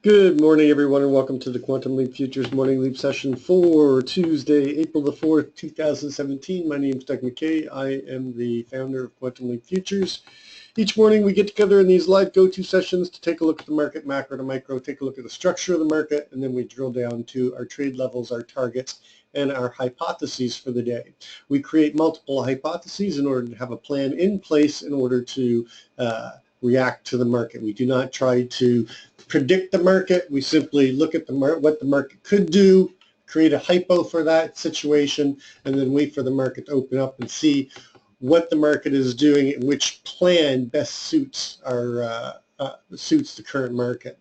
Good morning, everyone, and welcome to the Quantum Leap Futures Morning Leap Session for Tuesday, April the 4th, 2017. My name is Doug McKay. I am the founder of Quantum Leap Futures. Each morning we get together in these live go-to sessions to take a look at the market, macro to micro, take a look at the structure of the market, and then we drill down to our trade levels, our targets, and our hypotheses for the day. We create multiple hypotheses in order to have a plan in place in order to react to the market. We do not try to predict the market. We simply look at what the market could do, create a hypo for that situation, and then wait for the market to open up and see what the market is doing and which plan best suits the current market.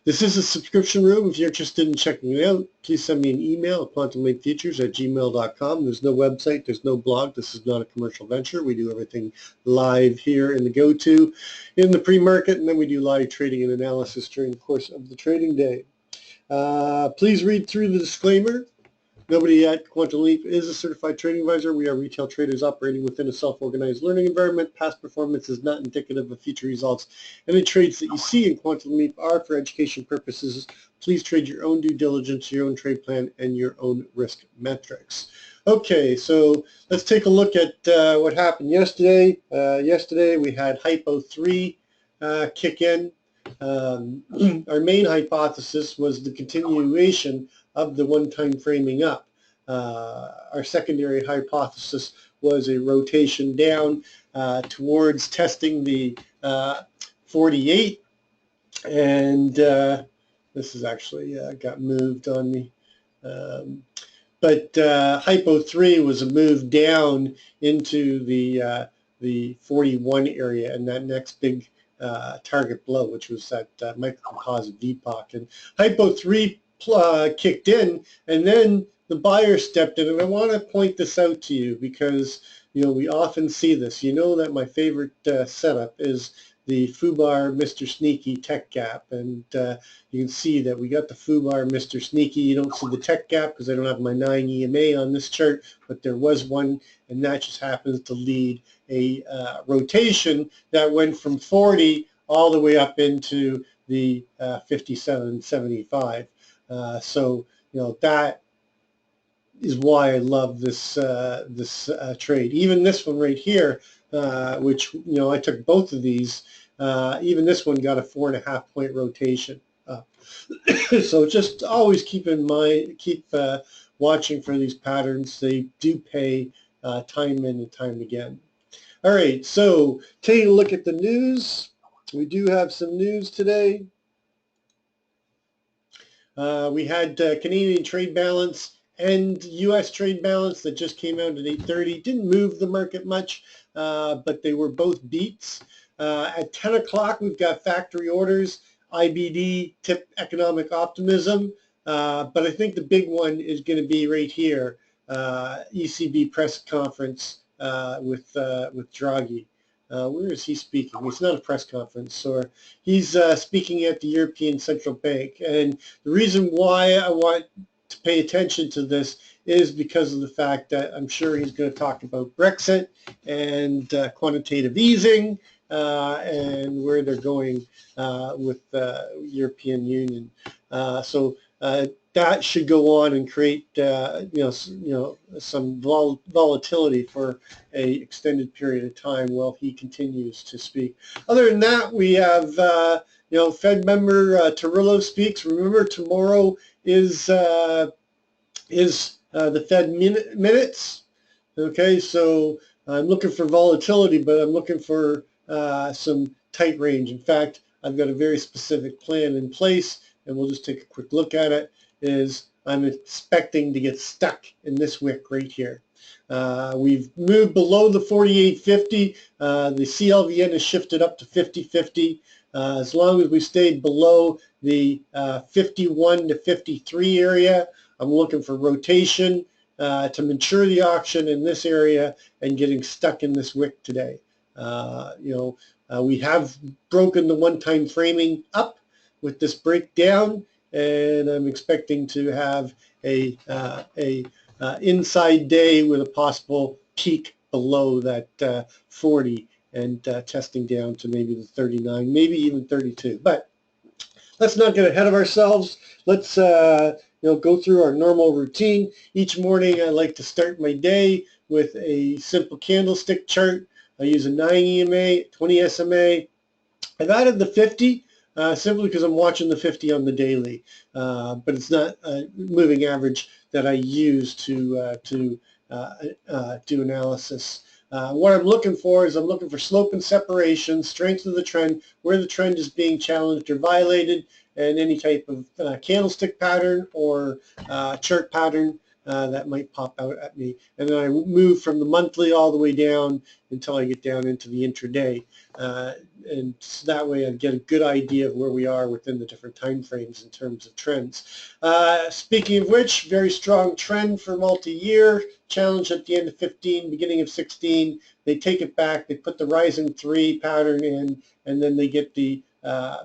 This is a subscription room. If you're interested in checking it out, please send me an email at quantumleapfutures@gmail.com. There's no website. There's no blog. This is not a commercial venture. We do everything live here in the go-to in the pre-market, and then we do live trading and analysis during the course of the trading day. Please read through the disclaimer. Nobody at Quantum Leap is a certified trading advisor. We are retail traders operating within a self-organized learning environment. Past performance is not indicative of future results. Any trades that you see in Quantum Leap are for education purposes. Please trade your own due diligence, your own trade plan, and your own risk metrics. Okay, so let's take a look at what happened yesterday. Yesterday we had Hypo 3 kick in. Our main hypothesis was the continuation of the one-time framing up. Our secondary hypothesis was a rotation down towards testing the 48, and this is actually got moved on me. But Hypo 3 was a move down into the 41 area and that next big target below, which was that microcomposite VPOC. And Hypo 3 kicked in, and then the buyer stepped in. And I want to point this out to you because, you know, we often see this. You know that my favorite setup is the FUBAR Mr. Sneaky Tech Gap, and you can see that we got the FUBAR Mr. Sneaky. You don't see the Tech Gap because I don't have my 9 EMA on this chart, but there was one, and that just happens to lead a rotation that went from 40 all the way up into the 57.75. So, you know, that is why I love this trade. Even this one right here, which, you know, I took both of these. Even this one got a 4.5 point rotation up. So just always keep in mind, keep watching for these patterns. They do pay time in and time again. All right, so taking a look at the news. We do have some news today. We had Canadian trade balance and U.S. trade balance that just came out at 8:30. Didn't move the market much, but they were both beats. At 10 o'clock, we've got factory orders, IBD, tip economic optimism, but I think the big one is going to be right here, ECB press conference with Draghi. Where is he speaking? It's not a press conference, or he's speaking at the European Central Bank. And the reason why I want to pay attention to this is because of the fact that I'm sure he's going to talk about Brexit and quantitative easing and where they're going with the European Union. So that should go on and create some volatility for a extended period of time while he continues to speak. Other than that, we have Fed member Tarullo speaks. Remember, tomorrow is the Fed minutes. Okay, so I'm looking for volatility, but I'm looking for some tight range. In fact, I've got a very specific plan in place, and we'll just take a quick look at it. I'm expecting to get stuck in this wick right here. We've moved below the 48.50. The CLVN has shifted up to 50.50. As long as we stayed below the 51 to 53 area, I'm looking for rotation to mature the auction in this area and getting stuck in this wick today. We have broken the one-time framing up with this breakdown, and I'm expecting to have a inside day with a possible peak below that 40 and testing down to maybe the 39, maybe even 32. But let's not get ahead of ourselves. Let's go through our normal routine. Each morning I like to start my day with a simple candlestick chart. I use a 9 EMA, 20 SMA. I've added the 50 simply because I'm watching the 50 on the daily, but it's not a moving average that I use to do analysis. What I'm looking for is I'm looking for slope and separation, strength of the trend, where the trend is being challenged or violated, and any type of candlestick pattern or chart pattern that might pop out at me. And then I move from the monthly all the way down until I get down into the intraday. And so that way I get a good idea of where we are within the different time frames in terms of trends. Speaking of which, very strong trend for multi-year, challenge at the end of 15, beginning of 16. They take it back, they put the rising 3 pattern in, and then they get the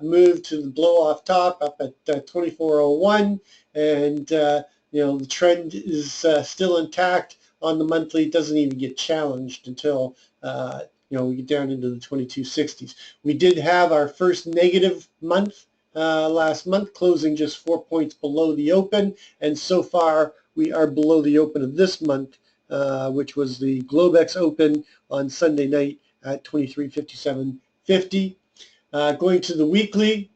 move to the blow off top up at 2401, and the trend is still intact on the monthly. It doesn't even get challenged until we get down into the 2260s. We did have our first negative month last month, closing just 4 points below the open, and so far we are below the open of this month, which was the Globex open on Sunday night at 2357.50. Going to the weekly,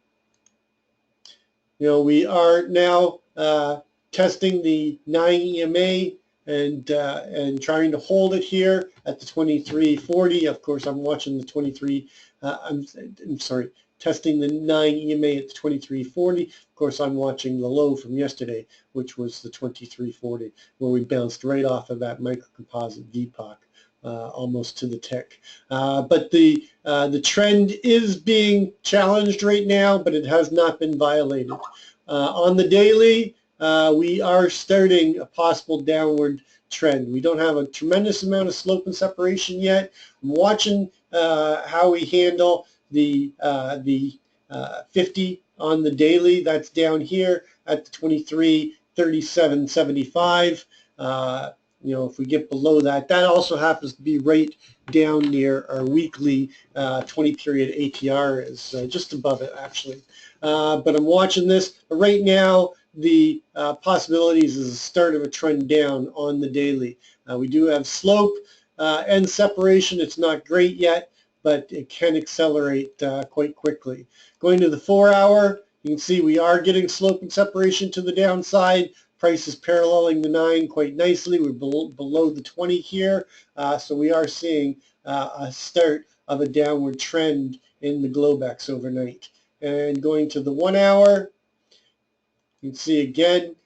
we are now testing the 9 EMA and trying to hold it here at the 2340. Of course, I'm watching the 23. I'm sorry, testing the 9 EMA at the 2340. Of course, I'm watching the low from yesterday, which was the 2340, where we bounced right off of that microcomposite VPOC. Almost to the tick. But the trend is being challenged right now, but it has not been violated. On the daily, we are starting a possible downward trend. We don't have a tremendous amount of slope and separation yet. I'm watching how we handle the 50 on the daily. That's down here at the 2337.75. If we get below that, that also happens to be right down near our weekly 20-period ATR is just above it, actually. But I'm watching this. But right now, the possibilities is the start of a trend down on the daily. We do have slope and separation. It's not great yet, but it can accelerate quite quickly. Going to the 4-hour, you can see we are getting slope and separation to the downside. Price is paralleling the 9 quite nicely. We're below the 20 here, so we are seeing a start of a downward trend in the Globex overnight. And going to the 1-hour, you can see again,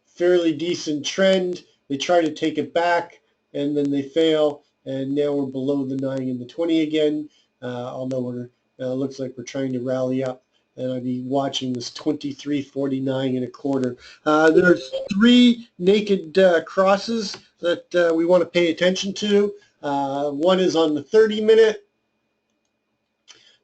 fairly decent trend. They try to take it back, and then they fail, and now we're below the 9 and the 20 again, although we're looks like we're trying to rally up. And I'll be watching this 23.49 1/4. There's 3 naked crosses that we want to pay attention to. One is on the 30-minute.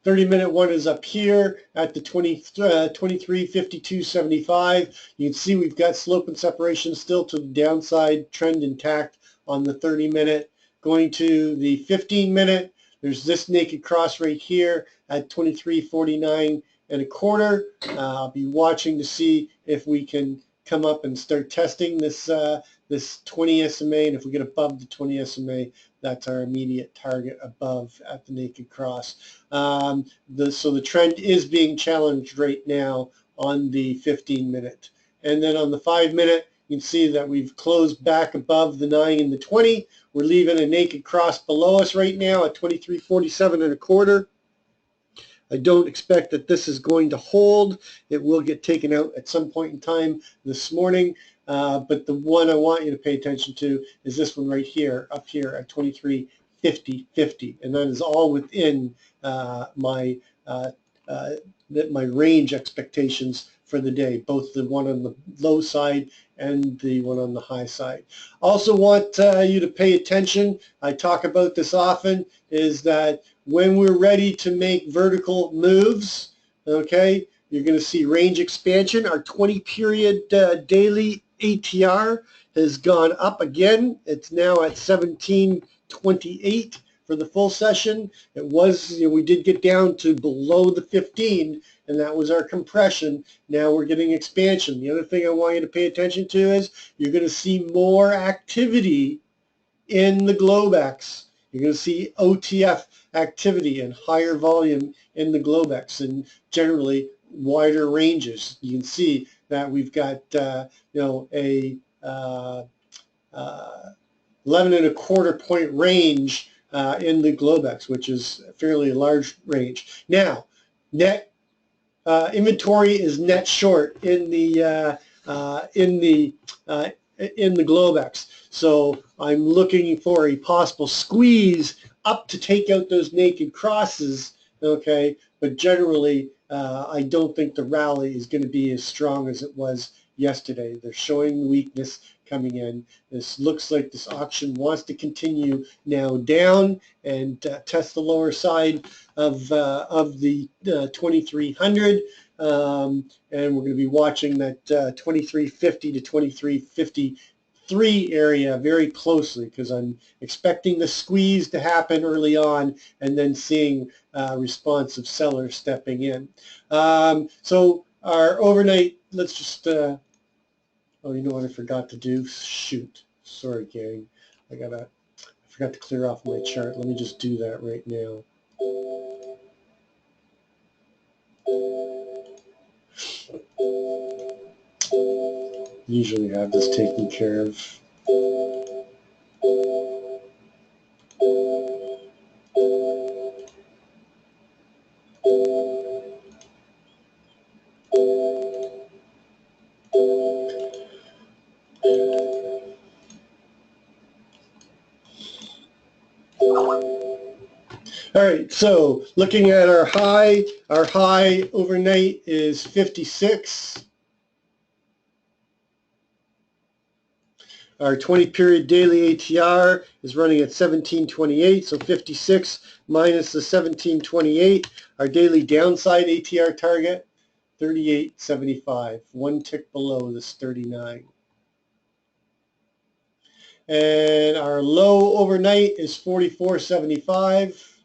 30-minute one is up here at the 2352.75. You can see we've got slope and separation still to the downside, trend intact on the 30-minute. Going to the 15-minute, there's this naked cross right here at 23.49 1/4. I'll be watching to see if we can come up and start testing this 20 SMA, and if we get above the 20 SMA, that's our immediate target above at the naked cross. So the trend is being challenged right now on the 15-minute. And then on the 5-minute, you can see that we've closed back above the 9 and the 20. We're leaving a naked cross below us right now at 23.47 1/4. I don't expect that this is going to hold. It will get taken out at some point in time this morning. But the one I want you to pay attention to is this one right here, up here at 23.50.50. And that is all within my range expectations for the day, both the one on the low side and the one on the high side. Also want you to pay attention, I talk about this often, is that when we're ready to make vertical moves, okay, you're going to see range expansion. Our 20-period daily ATR has gone up again. It's now at 1728 for the full session. It was, we did get down to below the 15, and that was our compression. Now we're getting expansion. The other thing I want you to pay attention to is you're going to see more activity in the Globex. You're going to see OTF activity and higher volume in the Globex, and generally wider ranges. You can see that we've got a 11.25 point range in the Globex, which is a fairly large range. Now, net inventory is net short in the Globex. So I'm looking for a possible squeeze up to take out those naked crosses, okay? But generally, I don't think the rally is going to be as strong as it was yesterday. They're showing weakness coming in. This looks like this auction wants to continue now down and test the lower side of the 2300. And we're going to be watching that 2350 to 2353 area very closely, because I'm expecting the squeeze to happen early on and then seeing responsive sellers stepping in. So our overnight, let's just, oh, you know what I forgot to do? Shoot. Sorry, gang. I forgot to clear off my chart. Let me just do that right now. Usually have this taken care of. All right, so looking at our high overnight is 56. Our 20-period daily ATR is running at 1728, so 56 minus the 1728. Our daily downside ATR target, 38.75, one tick below this 39. And our low overnight is 44.75.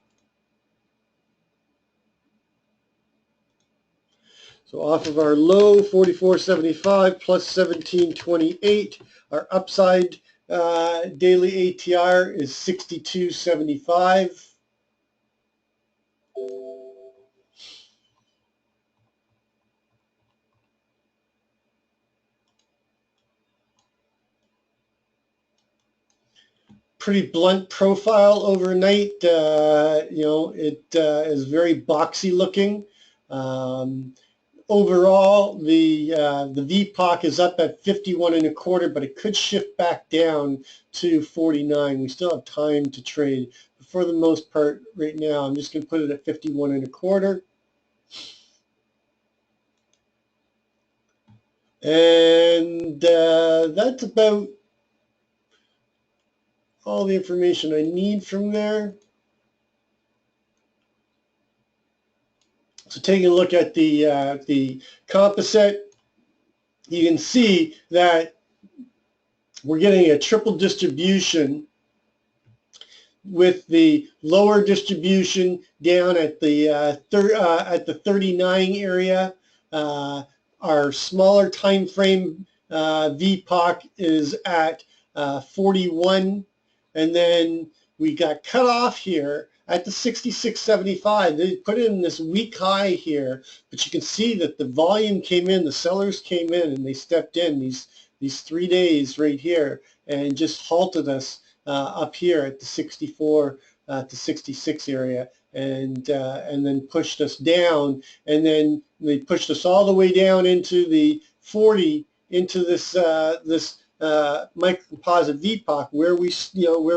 So off of our low, 44.75 plus 17.28, our upside daily ATR is 62.75. Pretty blunt profile overnight. It is very boxy looking. Overall, the VPOC is up at 51.25, but it could shift back down to 49. We still have time to trade. But for the most part, right now, I'm just going to put it at 51.25. And that's about all the information I need from there. So taking a look at the composite, you can see that we're getting a triple distribution with the lower distribution down at the 39 area. Our smaller time frame VPOC is at 41, and then we got cut off here at the 66.75. They put in this weak high here, but you can see that the volume came in, the sellers came in, and they stepped in these 3 days right here and just halted us up here at the 64 to 66 area, and then pushed us down, and then they pushed us all the way down into the 40, into this microcomposite VPOC where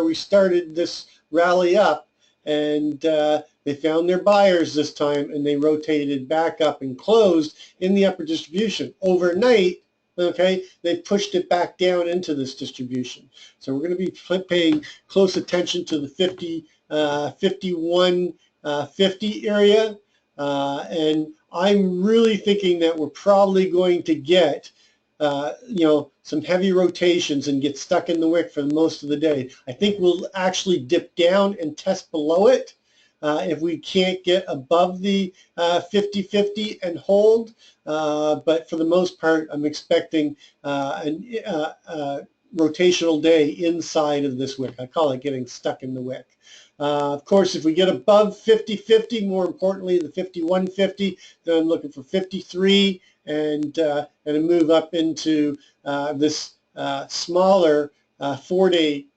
we started this rally up. And they found their buyers this time, and they rotated back up and closed in the upper distribution. Overnight, okay, they pushed it back down into this distribution. So we're going to be paying close attention to the 51.50 area, and I'm really thinking that we're probably going to get some heavy rotations and get stuck in the wick for most of the day. I think we'll actually dip down and test below it if we can't get above the 50-50 and hold. But for the most part, I'm expecting a rotational day inside of this wick. I call it getting stuck in the wick. Of course, if we get above 50-50, more importantly, the 51-50, then I'm looking for 53 and a move up into this smaller 4-day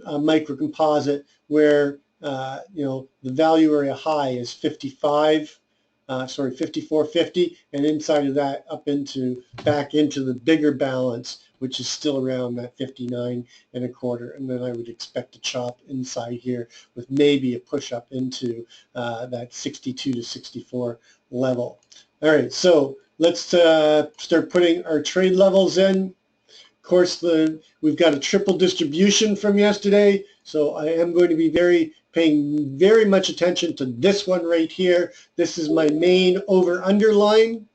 microcomposite where the value area high is 54.50, and inside of that up into back into the bigger balance, which is still around that 59.25, and then I would expect to chop inside here with maybe a push up into that 62 to 64 level. All right, so let's start putting our trade levels in. Of course, we've got a triple distribution from yesterday, so I am going to be paying very much attention to this one right here. This is my main over-under line.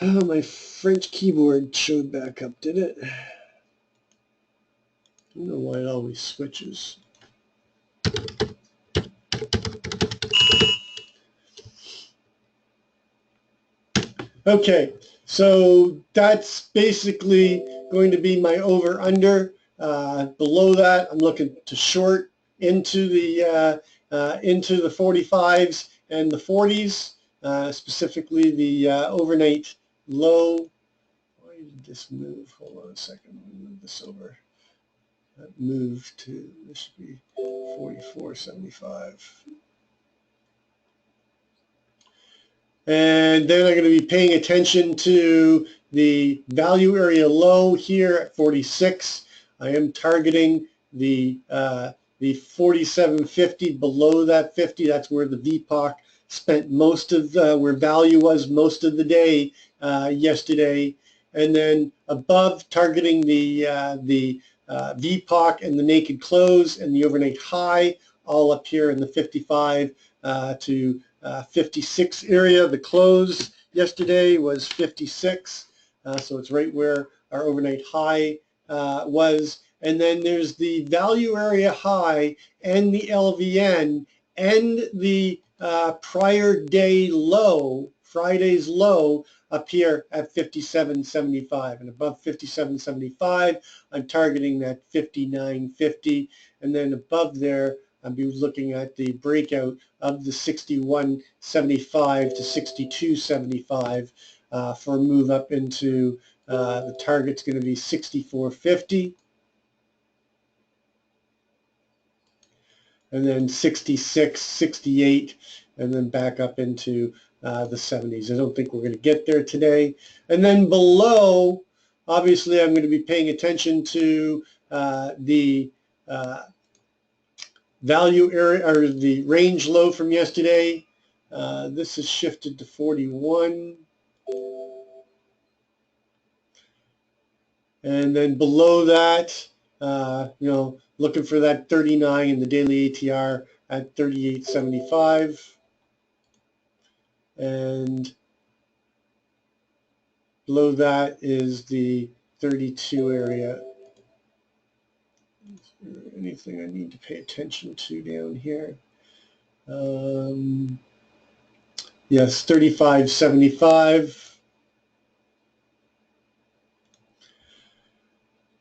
Oh, my French keyboard showed back up, did it? I don't know why it always switches. Okay, so that's basically going to be my over-under. Below that, I'm looking to short into the 45s and the 40s, specifically the overnight low. Why did this move? Hold on a second. Let me move this over. That moved to, this should be 44.75. And then I'm going to be paying attention to the value area low here at 46. I am targeting the 47.50 below that 50. That's where the VPOC spent most of where value was most of the day yesterday. And then above, targeting the VPOC and the naked close and the overnight high, all up here in the 55 to 56 area. The close yesterday was 56, so it's right where our overnight high was. And then there's the value area high and the LVN and the prior day low, Friday's low, up here at 57.75. And above 57.75, I'm targeting that 59.50. And then above there, I'll be looking at the breakout of the 61.75 to 62.75 for a move up into the target's going to be 64.50. And then 66, 68, and then back up into the 70s. I don't think we're going to get there today. And then below, obviously, I'm going to be paying attention to the value area or the range low from yesterday. This is shifted to 41. And then below that, looking for that 39 in the daily ATR at 38.75. And below that is the 32 area. Is there anything I need to pay attention to down here? Yes, 35.75.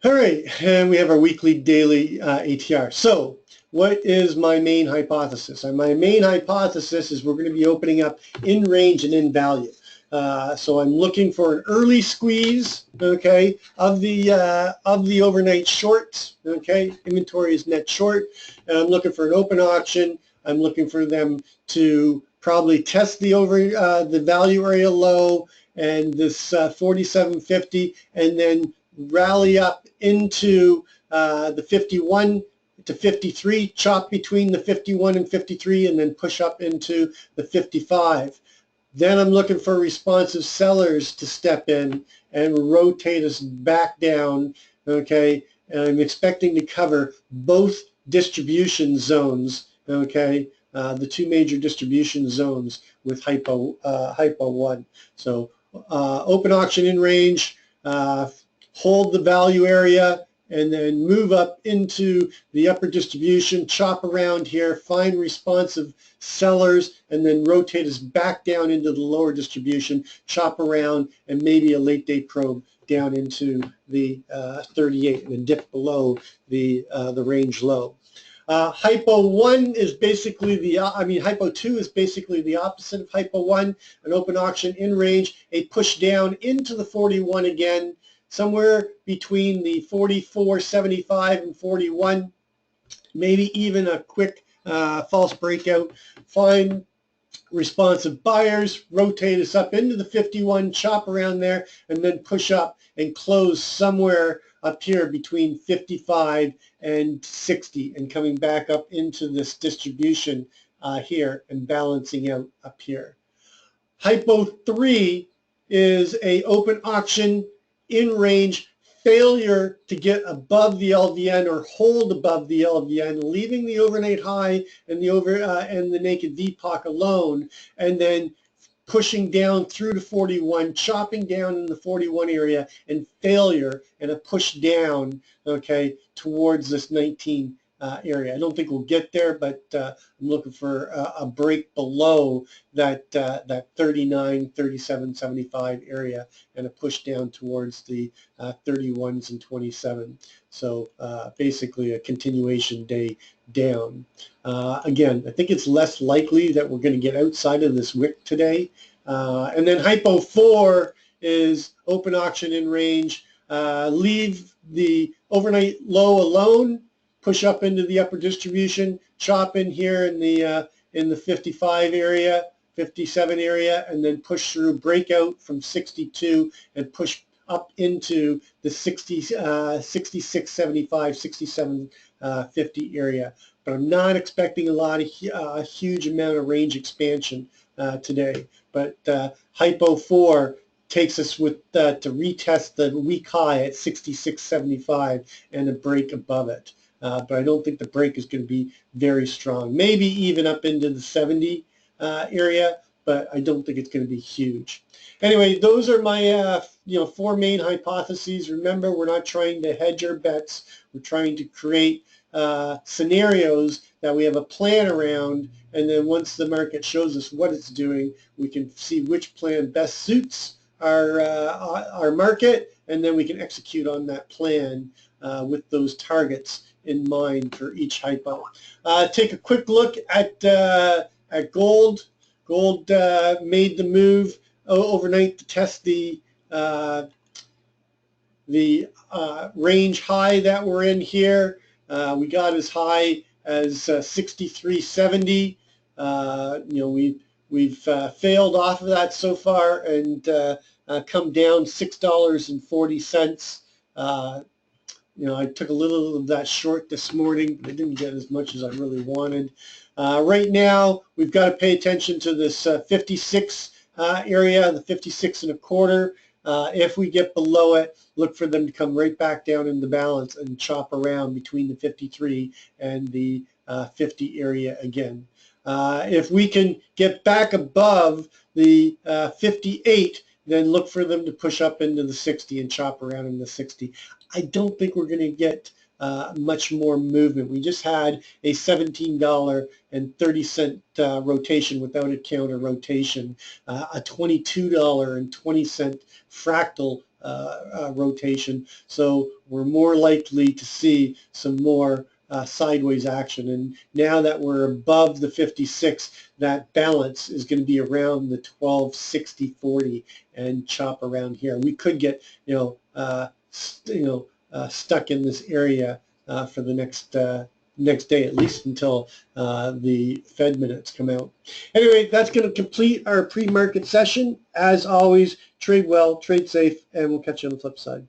All right, and we have our weekly, daily ATR. So what is my main hypothesis? And my main hypothesis is we're going to be opening up in range and in value. So I'm looking for an early squeeze, okay, of the overnight shorts, okay. Inventory is net short, and I'm looking for an open auction. I'm looking for them to probably test the value area low and this 47.50, and then rally up into the 51 to 53, chop between the 51 and 53, and then push up into the 55. Then I'm looking for responsive sellers to step in and rotate us back down, okay? And I'm expecting to cover both distribution zones, okay, the two major distribution zones with hypo 1. So open auction in range, hold the value area, and then move up into the upper distribution, chop around here, find responsive sellers, and then rotate us back down into the lower distribution, chop around, and maybe a late day probe down into the 38 and then dip below the range low. Hypo 1 is basically Hypo 2 is basically the opposite of Hypo 1, an open auction in range, a push down into the 41 again, somewhere between the 44.75 and 41, maybe even a quick false breakout. Find responsive buyers, rotate us up into the 51, chop around there, and then push up and close somewhere up here between 55 and 60 and coming back up into this distribution here and balancing out up here. Hypo 3 is a open auction in range failure to get above the LVN or hold above the LVN, leaving the overnight high and the naked VPOC alone, and then pushing down through to 41, chopping down in the 41 area, and failure and a push down, okay, towards this 19 area. I don't think we'll get there, but I'm looking for a break below that 39, 37, 75 area and a push down towards the 31s and 27. So basically a continuation day down. Again, I think it's less likely that we're going to get outside of this wick today. And then Hypo 4 is open auction in range. Leave the overnight low alone, push up into the upper distribution, chop in here in the 55 area, 57 area, and then push through, breakout from 62 and push up into the 66, 75, 67, 50 area. But I'm not expecting a huge amount of range expansion today. But Hypo 4 takes us to retest the week high at 66.75 and a break above it. But I don't think the break is going to be very strong. Maybe even up into the 70 area, but I don't think it's going to be huge. Anyway, those are my 4 main hypotheses. Remember, we're not trying to hedge our bets. We're trying to create scenarios that we have a plan around, and then once the market shows us what it's doing, we can see which plan best suits our market, and then we can execute on that plan with those targets in mind for each hypo. Take a quick look at gold. Gold made the move overnight to test the range high that we're in here. We got as high as 63.70. We've failed off of that so far and come down $6.40. I took a little of that short this morning, but I didn't get as much as I really wanted. Right now, we've got to pay attention to this 56 area, the 56 and a quarter. If we get below it, look for them to come right back down in the balance and chop around between the 53 and the 50 area again. If we can get back above the 58, then look for them to push up into the 60 and chop around in the 60. I don't think we're going to get much more movement. We just had a $17.30 rotation without a counter rotation, a $22.20 fractal rotation. So we're more likely to see some more sideways action. And now that we're above the 56, that balance is going to be around the 12.60.40 and chop around here. We could get stuck in this area for the next day, at least until the Fed minutes come out. Anyway, that's going to complete our pre-market session. As always, trade well, trade safe, and we'll catch you on the flip side.